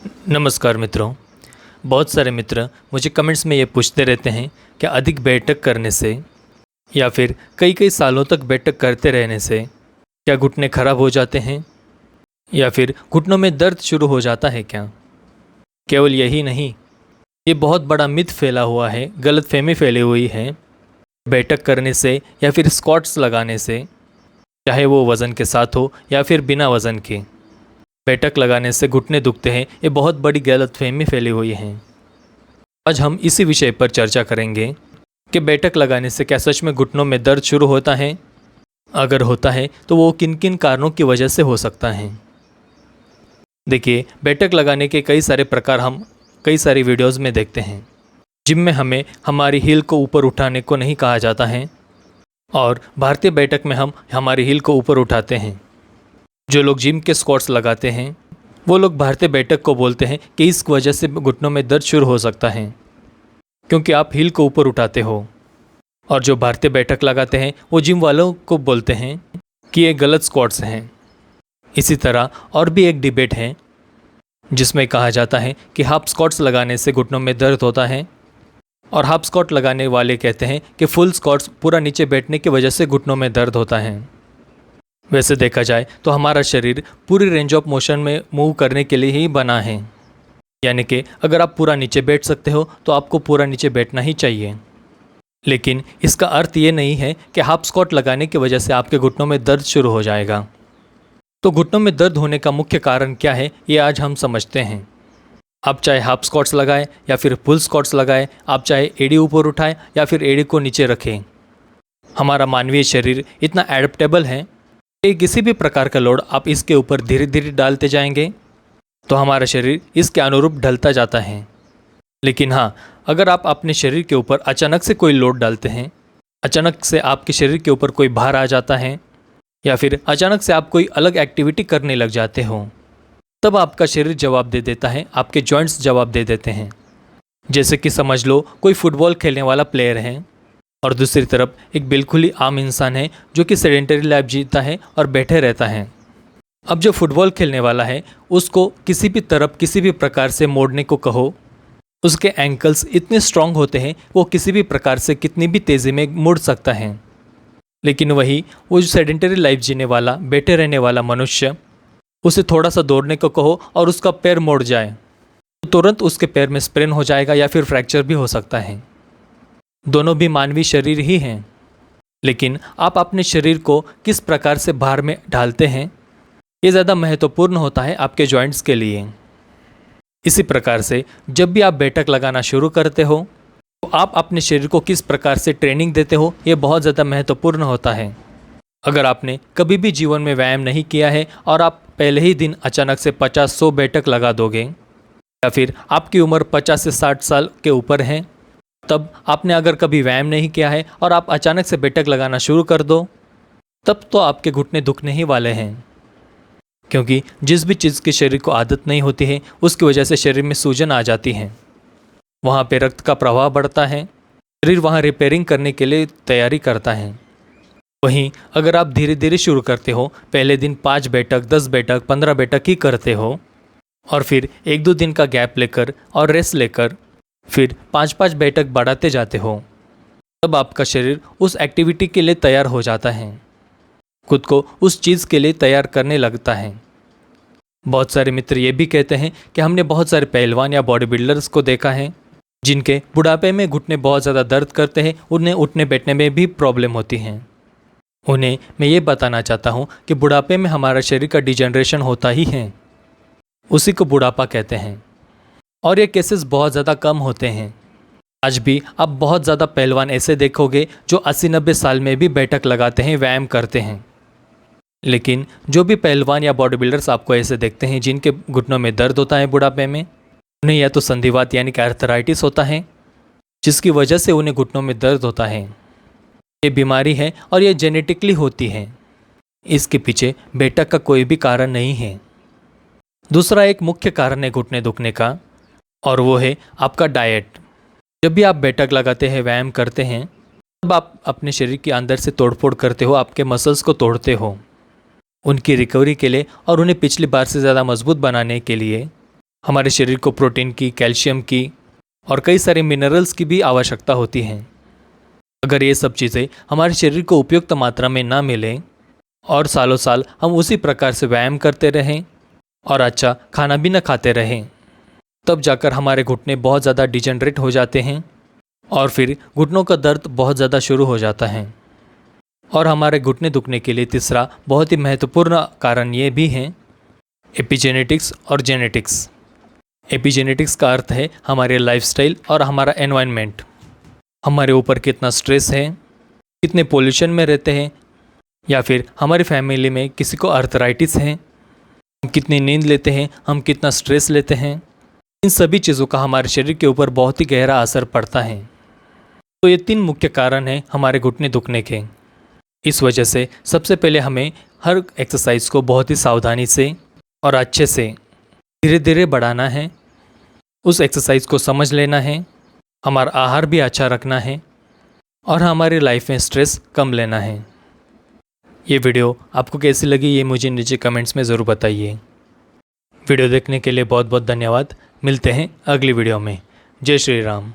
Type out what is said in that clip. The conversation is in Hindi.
नमस्कार मित्रों। बहुत सारे मित्र मुझे कमेंट्स में ये पूछते रहते हैं कि अधिक बैठक करने से या फिर कई कई सालों तक बैठक करते रहने से क्या घुटने खराब हो जाते हैं या फिर घुटनों में दर्द शुरू हो जाता है क्या। केवल यही नहीं, ये बहुत बड़ा मिथ फैला हुआ है, गलतफहमी फैली हुई है। बैठक करने से या फिर स्क्वाट्स लगाने से, चाहे वो वज़न के साथ हो या फिर बिना वज़न के, बैठक लगाने से घुटने दुखते हैं, ये बहुत बड़ी गलतफहमी फैली हुई है। आज हम इसी विषय पर चर्चा करेंगे कि बैठक लगाने से क्या सच में घुटनों में दर्द शुरू होता है, अगर होता है तो वो किन किन कारणों की वजह से हो सकता है। देखिए, बैठक लगाने के कई सारे प्रकार हम कई सारी वीडियोज़ में देखते हैं, जिम में हमें हमारी हील को ऊपर उठाने को नहीं कहा जाता है और भारतीय बैठक में हम हमारी हील को ऊपर उठाते हैं। जो लोग जिम के स्क्वाट्स लगाते हैं वो लोग भारतीय बैठक को बोलते हैं कि इस वजह से घुटनों में दर्द शुरू हो सकता है, क्योंकि आप हील को ऊपर उठाते हो। और जो भारतीय बैठक लगाते हैं वो जिम वालों को बोलते हैं कि ये गलत स्क्वाट्स हैं। इसी तरह और भी एक डिबेट है जिसमें कहा जाता है कि हाफ स्क्वाट्स लगाने से घुटनों में दर्द होता है और हाफ स्क्वाट लगाने वाले कहते हैं कि फुल स्क्वाट्स पूरा नीचे बैठने की वजह से घुटनों में दर्द होता है। वैसे देखा जाए तो हमारा शरीर पूरी रेंज ऑफ मोशन में मूव करने के लिए ही बना है, यानी कि अगर आप पूरा नीचे बैठ सकते हो तो आपको पूरा नीचे बैठना ही चाहिए। लेकिन इसका अर्थ ये नहीं है कि हाफ स्क्वाट लगाने की वजह से आपके घुटनों में दर्द शुरू हो जाएगा। तो घुटनों में दर्द होने का मुख्य कारण क्या है, ये आज हम समझते हैं। आप चाहे हाफ स्क्वाट्स लगाएं या फिर फुल स्क्वाट्स लगाएं, आप चाहे एड़ी ऊपर उठाएं या फिर एड़ी को नीचे रखें, हमारा मानवीय शरीर इतना एडेप्टेबल है कि किसी भी प्रकार का लोड आप इसके ऊपर धीरे धीरे डालते जाएंगे तो हमारा शरीर इसके अनुरूप ढलता जाता है। लेकिन हाँ, अगर आप अपने शरीर के ऊपर अचानक से कोई लोड डालते हैं, अचानक से आपके शरीर के ऊपर कोई भार आ जाता है या फिर अचानक से आप कोई अलग एक्टिविटी करने लग जाते हो, तब आपका शरीर जवाब दे देता है, आपके जॉइंट्स जवाब दे देते हैं। जैसे कि समझ लो कोई फुटबॉल खेलने वाला प्लेयर है और दूसरी तरफ एक बिल्कुल ही आम इंसान है जो कि सेडेंटरी लाइफ जीता है और बैठे रहता है। अब जो फुटबॉल खेलने वाला है उसको किसी भी तरफ किसी भी प्रकार से मोड़ने को कहो, उसके एंकल्स इतने स्ट्रांग होते हैं वो किसी भी प्रकार से कितनी भी तेज़ी में मुड़ सकता है। लेकिन वही वो जो सेडेंटरी लाइफ जीने वाला बैठे रहने वाला मनुष्य, उसे थोड़ा सा दौड़ने को कहो और उसका पैर मुड़ जाए तो तुरंत उसके पैर में स्प्रेन हो जाएगा या फिर फ्रैक्चर भी हो सकता है। दोनों भी मानवीय शरीर ही हैं, लेकिन आप अपने शरीर को किस प्रकार से भार में ढालते हैं ये ज़्यादा महत्वपूर्ण होता है आपके जॉइंट्स के लिए। इसी प्रकार से जब भी आप बैठक लगाना शुरू करते हो तो आप अपने शरीर को किस प्रकार से ट्रेनिंग देते हो ये बहुत ज़्यादा महत्वपूर्ण होता है। अगर आपने कभी भी जीवन में व्यायाम नहीं किया है और आप पहले ही दिन अचानक से 50-100 बैठक लगा दोगे या फिर आपकी उम्र 50 से 60 साल के ऊपर है, तब आपने अगर कभी व्यायाम नहीं किया है और आप अचानक से बैठक लगाना शुरू कर दो, तब तो आपके घुटने दुखने ही वाले हैं। क्योंकि जिस भी चीज़ की शरीर को आदत नहीं होती है उसकी वजह से शरीर में सूजन आ जाती है, वहाँ पे रक्त का प्रवाह बढ़ता है, शरीर वहाँ रिपेयरिंग करने के लिए तैयारी करता है। वहीं अगर आप धीरे धीरे शुरू करते हो, पहले दिन 5 बैठक 10 बैठक 15 बैठक ही करते हो और फिर 1-2 दिन का गैप लेकर और रेस्ट लेकर फिर 5-5 बैठक बढ़ाते जाते हो, तब आपका शरीर उस एक्टिविटी के लिए तैयार हो जाता है, खुद को उस चीज़ के लिए तैयार करने लगता है। बहुत सारे मित्र ये भी कहते हैं कि हमने बहुत सारे पहलवान या बॉडी बिल्डर्स को देखा है जिनके बुढ़ापे में घुटने बहुत ज़्यादा दर्द करते हैं, उन्हें उठने बैठने में भी प्रॉब्लम होती हैं। उन्हें मैं ये बताना चाहता हूँ कि बुढ़ापे में हमारा शरीर का डिजेनरेशन होता ही है, उसी को बुढ़ापा कहते हैं और ये केसेस बहुत ज़्यादा कम होते हैं। आज भी आप बहुत ज़्यादा पहलवान ऐसे देखोगे जो 80-90 साल में भी बैठक लगाते हैं, व्यायाम करते हैं। लेकिन जो भी पहलवान या बॉडी बिल्डर्स आपको ऐसे देखते हैं जिनके घुटनों में दर्द होता है बुढ़ापे में, उन्हें या तो संधिवात यानी कि आर्थराइटिस होता है जिसकी वजह से उन्हें घुटनों में दर्द होता है। ये बीमारी है और ये जेनेटिकली होती है, इसके पीछे बैठक का कोई भी कारण नहीं है। दूसरा एक मुख्य कारण है घुटने दुखने का और वो है आपका डाइट। जब भी आप बैठक लगाते हैं, व्यायाम करते हैं, तब आप अपने शरीर के अंदर से तोड़फोड़ करते हो, आपके मसल्स को तोड़ते हो उनकी रिकवरी के लिए और उन्हें पिछली बार से ज़्यादा मजबूत बनाने के लिए हमारे शरीर को प्रोटीन की, कैल्शियम की और कई सारे मिनरल्स की भी आवश्यकता होती है। अगर ये सब चीज़ें हमारे शरीर को उपयुक्त मात्रा में ना मिलें और सालों साल हम उसी प्रकार से व्यायाम करते रहें और अच्छा खाना भी न खाते रहें, तब जाकर हमारे घुटने बहुत ज़्यादा डिजेनरेट हो जाते हैं और फिर घुटनों का दर्द बहुत ज़्यादा शुरू हो जाता है। और हमारे घुटने दुखने के लिए तीसरा बहुत ही महत्वपूर्ण कारण ये भी है एपिजेनेटिक्स और जेनेटिक्स। एपिजेनेटिक्स का अर्थ है हमारे लाइफस्टाइल और हमारा एनवायरनमेंट, हमारे ऊपर कितना स्ट्रेस है, कितने पोल्यूशन में रहते हैं, या फिर हमारी फैमिली में किसी को आर्थराइटिस है, हम कितनी नींद लेते हैं, हम कितना स्ट्रेस लेते हैं। इन सभी चीज़ों का हमारे शरीर के ऊपर बहुत ही गहरा असर पड़ता है। तो ये 3 मुख्य कारण हैं हमारे घुटने दुखने के। इस वजह से सबसे पहले हमें हर एक्सरसाइज को बहुत ही सावधानी से और अच्छे से धीरे धीरे बढ़ाना है। उस एक्सरसाइज को समझ लेना है, हमारा आहार भी अच्छा रखना है और हमारी लाइफ में स्ट्रेस कम लेना है। ये वीडियो आपको कैसी लगी ये मुझे नीचे कमेंट्स में ज़रूर बताइए। वीडियो देखने के लिए बहुत बहुत धन्यवाद। मिलते हैं अगली वीडियो में। जय श्री राम।